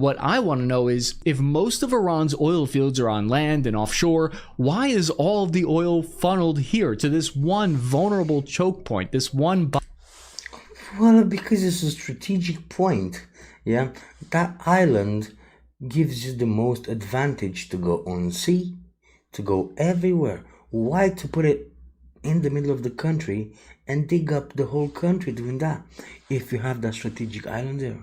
What I want to know is, if most of Iran's oil fields are on land and offshore, why is all of the oil funneled here to this one vulnerable choke point, this one... Well, because it's a strategic point. Yeah, that island gives you the most advantage to go on sea, to go everywhere. Why to put it in the middle of the country and dig up the whole country doing that if you have that strategic island there?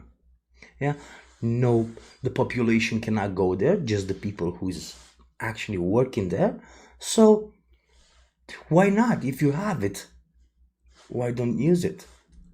Yeah, no, the population cannot go there, just the people who's actually working there. So why not? If you have it, why don't use it?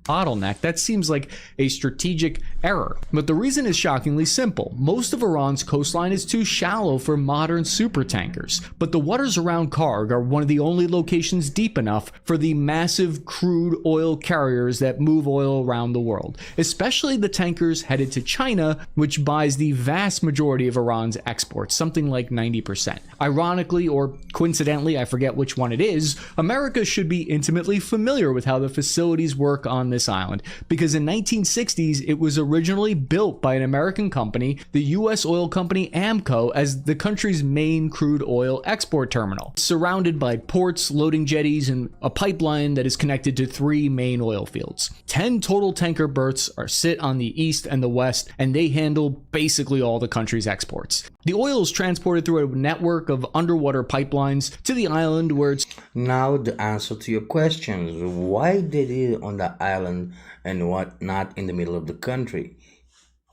bottleneck? That seems like a strategic error. But the reason is shockingly simple. Most of Iran's coastline is too shallow for modern supertankers, but the waters around Karg are one of the only locations deep enough for the massive crude oil carriers that move oil around the world, especially the tankers headed to China, which buys the vast majority of Iran's exports, something like 90%. Ironically, or coincidentally, I forget which one it is, America should be intimately familiar with how the facilities work on this island, because in 1960s it was originally built by an American company, the US oil company Amco, as the country's main crude oil export terminal, surrounded by ports, loading jetties, and a pipeline that is connected to 3 main oil fields. 10 total tanker berths sit on the east and the west, and they handle basically all the country's exports. The oil is transported through a network of underwater pipelines to the island where it's... Now the answer to your questions. Why did it on the island and what not in the middle of the country?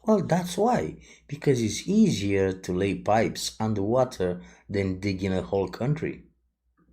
Well, that's why. Because it's easier to lay pipes underwater than digging a whole country.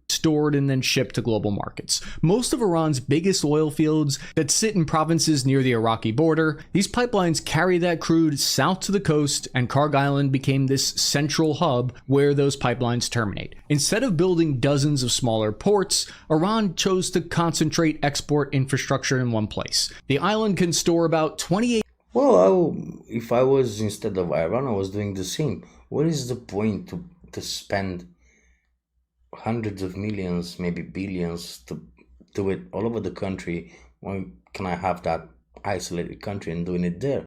Stored and then shipped to global markets. Most of Iran's biggest oil fields that sit in provinces near the Iraqi border, these pipelines carry that crude south to the coast, and Karg Island became this central hub where those pipelines terminate. Instead of building dozens of smaller ports, Iran chose to concentrate export infrastructure in one place. The island can store about 28... Well, if I was instead of Iran, I was doing the same. What is the point to spend hundreds of millions, maybe billions, to do it all over the country? Why can I have that isolated country and doing it there?